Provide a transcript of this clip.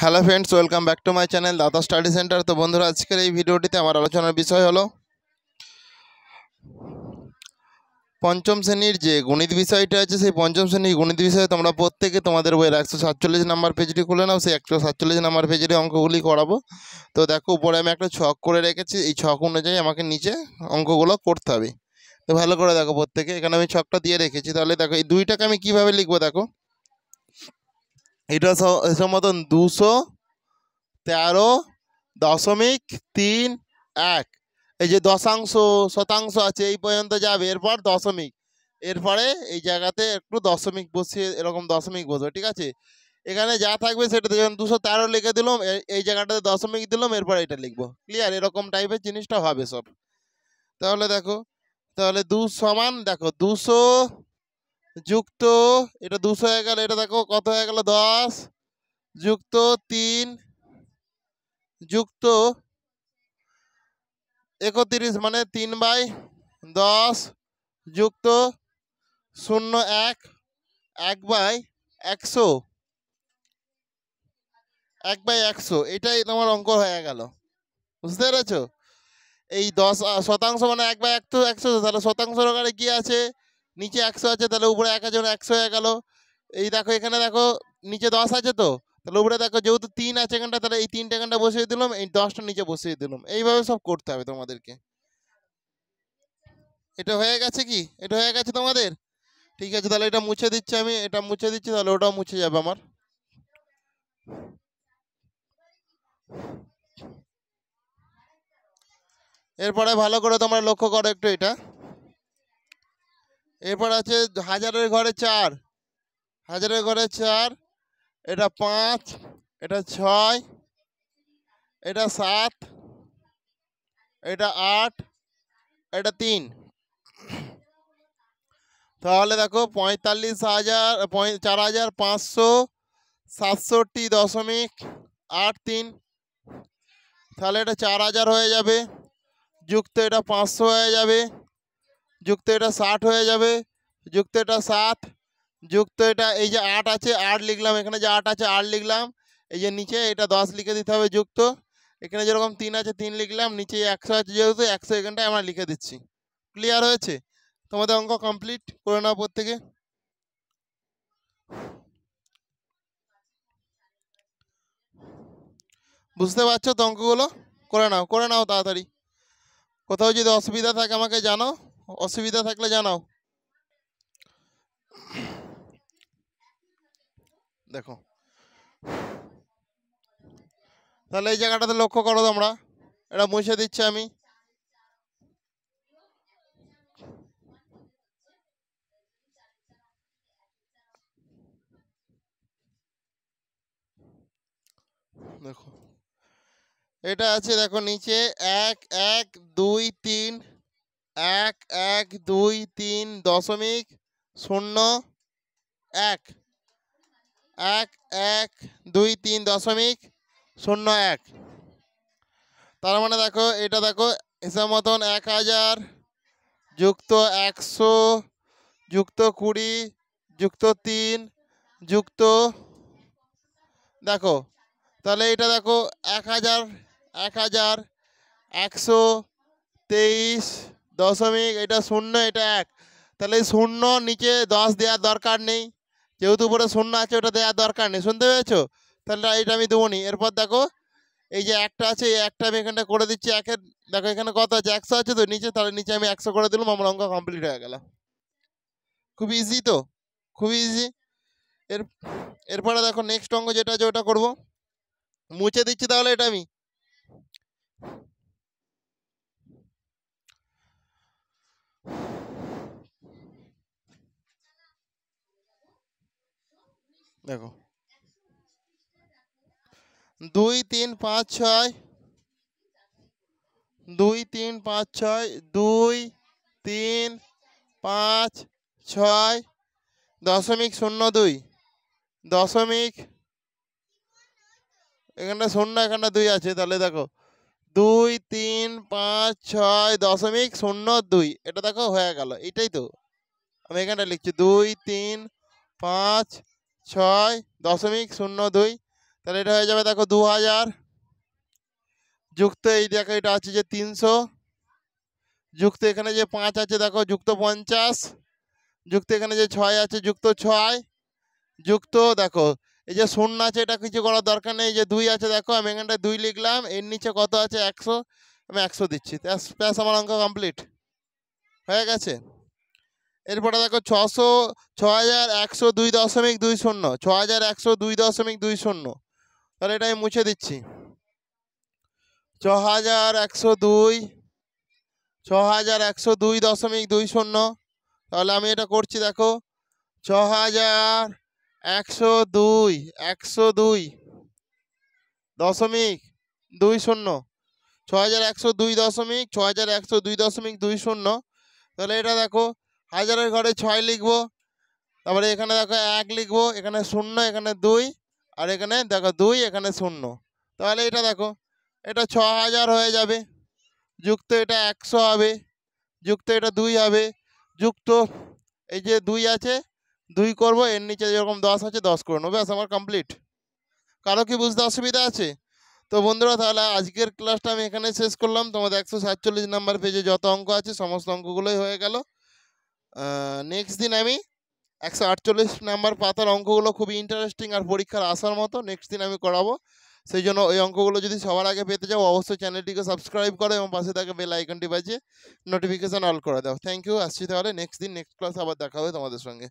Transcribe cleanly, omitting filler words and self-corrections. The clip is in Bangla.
Hello friends, welcome back to my channel দাদা স্টাডি সেন্টার। তো বন্ধুরা, আজকের এই ভিডিওটিতে আমার আলোচনার বিষয় হলো পঞ্চম শ্রেণীর যে গণিত বিষয়টা আছে, সেই পঞ্চম শ্রেণীর গণিত বিষয়ে তোমরা প্রত্যেকে তোমাদের বইয়ের 147 নাম্বার পেজটি খুলে নাও। সেই 147 নাম্বার পেজের অঙ্কগুলি করাবো। তো দেখো, উপরে আমি একটা ছক করে রেখেছি, এই ছক অনুযায়ী আমাকে নিচে অঙ্কগুলো করতে হবে। তো ভালো করে দেখো প্রত্যেকে, এখানে আমি ছকটা দিয়ে রেখেছি। তাহলে দেখো, এই দুইটাকে আমি কীভাবে লিখবো, দেখো এটা মতন 213.31। এই যে দশাংশ শতাংশ আছে এই পর্যন্ত যাবে, এরপর দশমিক, এরপরে এই জায়গাতে একটু দশমিক বসিয়ে এরকম দশমিক বসবে, ঠিক আছে। এখানে যা থাকবে সেটাতে যখন 213 লিখে দিলাম, এই জায়গাটাতে দশমিক দিলাম, এরপর এটা লিখবো। ক্লিয়ার? এরকম টাইপের জিনিসটা হবে সব। তাহলে দেখো, তাহলে 2 সমান, দেখো 200 যুক্ত এটা 200 হয়ে গেল, এটা দেখো কত হয়ে গেল, 10 যুক্ত 3 যুক্ত 31, মানে 3/10 যুক্ত 0.1 1/100 1/100, এটাই তোমার অঙ্ক হয়ে গেল। বুঝতে পেরেছো? এই 10 শতাংশ মানে 1/100, তাহলে শতাংশের ওখানে কি আছে, নিচে 100 আছে, তাহলে উপরে 1 আছে, 100 হয়ে গেল। এই দেখো, এখানে দেখো নিচে 10 আছে, তো তাহলে উপরে দেখো যেহেতু 3 আছে এখানটা, তাহলে এই 3টা এখানটা বসিয়ে দিলাম, এই 10টা নিচে বসিয়ে দিলাম। এইভাবে সব করতে হবে তোমাদেরকে। এটা হয়ে গেছে কি? এটা হয়ে গেছে তোমাদের? ঠিক আছে, তাহলে এটা মুছে দিচ্ছি আমি, এটা মুছে দিচ্ছি, তাহলে ওটাও মুছে যাবে আমার। এরপরে ভালো করে তোমরা লক্ষ্য করো একটু এটা। এরপর আছে হাজারের ঘরে 4, হাজারের ঘরে 4, এটা 5, এটা 6, এটা 7, এটা 8, এটা 3। তাহলে দেখো 45,4567.83। তাহলে এটা 4000 হয়ে যাবে, যুক্ত এটা 500 হয়ে যাবে, যুক্ত এটা 60 হয়ে যাবে, যুক্ত এটা 7, যুক্ত এটা এই যে 8 আছে 8 লিখলাম, এখানে যে 8 আছে 8 লিখলাম, এই যে নিচে এটা 10 লিখে দিতে হবে, যুক্ত এখানে যেরকম 3 আছে 3 লিখলাম, নিচে 100 আছে যেহেতু 100 এখানটায় আমরা লিখে দিচ্ছি। ক্লিয়ার হয়েছে? তোমাদের অঙ্ক কমপ্লিট করে নাও প্রত্যেকে। বুঝতে পারছো তো? অঙ্কগুলো করে নাও, করে নাও তাড়াতাড়ি। কোথাও যদি অসুবিধা থাকে আমাকে জানাও, অসুবিধা থাকলে জানাও। দেখো, তাহলে এই জায়গাটাতে লক্ষ্য করো তোমরা, এটা মুছে দিচ্ছি আমি। দেখো, এটা আছে, দেখো নিচে 1 1 2 3 1 1 2 3 দশমিক 0 1 1 1 2 3 দশমিক 0 1। তার মানে দেখো, এটা দেখো হিসাব মতন 1000 যুক্ত 100 যুক্ত 20 যুক্ত 3 যুক্ত, দেখো তাহলে এটা দেখো 1123 দশমিক, এটা 0, এটা 1। তাহলে এই 0 নিচে 10 দেওয়ার দরকার নেই, যেহেতু উপরে 0 আছে ওটা দেওয়ার দরকার নেই। শুনতে পেয়েছো? তাহলে এটা আমি দেবো নি। এরপর দেখো এই যে একটা আছে, এই একটা আমি এখানটা করে দিচ্ছি 1-এর, দেখো এখানে কত আছে 100 আছে তো নিচে, তাহলে নিচে আমি 100 করে দিলাম, আমার অঙ্ক কমপ্লিট হয়ে গেল। খুব ইজি তো, খুব ইজি। এর এরপরে দেখো নেক্সট অঙ্ক যেটা আছে ওটা করবো। মুছে দিচ্ছি তাহলে এটা আমি। দেখো 2 3 5 6 2 3 5 6 2 3 5 6 দশমিক 02 দশমিক, এখানটা 0 এখানটা 2 আছে, তাহলে দেখো 2 3 5 6 দশমিক 02, এটা দেখো হয়ে গেল। এটাই তো আমি এখানটা লিখছি, 2 3 5 6 দশমিক 02। তাহলে এটা হয়ে যাবে দেখো 2000 যুক্ত এই দেখো এটা আছে যে 300 যুক্ত এখানে যে 5 আছে দেখো যুক্ত 50 যুক্ত এখানে যে 6 আছে যুক্ত 6 যুক্ত দেখো এই যে শূন্য আছে এটা কিছু করার দরকার নেই, যে 2 আছে দেখো আমি এখানটায় 2 লিখলাম, এর নিচে কত আছে 100, আমি 100 দিচ্ছি, ব্যাস আমার অঙ্ক কমপ্লিট হয়ে গেছে। এরপরে দেখো 6102.20 6102.20, তাহলে এটা আমি মুছে দিচ্ছি। 6102.20, তাহলে আমি এটা করছি দেখো 6102.102.20 6102.20, তাহলে এটা দেখো হাজারের ঘরে 6 লিখবো, তারপরে এখানে দেখো 1 লিখবো, এখানে 0, এখানে 2, আর এখানে দেখো 2, এখানে 0, তাহলে এটা দেখো এটা 6000 হয়ে যাবে, যুক্ত এটা 100 হবে, যুক্ত এটা 2 হবে, যুক্ত এই যে 2 আছে 2 করব, এর নিচে যেরকম 10 আছে 10 করে নেবো, ব্যাস আমার কমপ্লিট। কারো কি বুঝতে অসুবিধা আছে? তো বন্ধুরা তাহলে আজকের ক্লাসটা আমি এখানে শেষ করলাম। তোমাদের 147 নাম্বার পেজে যত অঙ্ক আছে সমস্ত অঙ্কগুলোই হয়ে গেল। নেক্সট দিন আমি 148 নাম্বার পাতার অঙ্কগুলো খুবই ইন্টারেস্টিং আর পরীক্ষার আসার মতো, নেক্সট দিন আমি করাবো। সেই জন্য ওই অঙ্কগুলো যদি সবার আগে পেতে যাও অবশ্যই চ্যানেলটিকে সাবস্ক্রাইব করো এবং পাশে থাকা বেল আইকনটি বাজিয়ে নোটিফিকেশান অল করে দাও। থ্যাংক ইউ, আসছি তাহলে নেক্সট দিন নেক্সট ক্লাস আবার দেখা হবে তোমাদের সঙ্গে।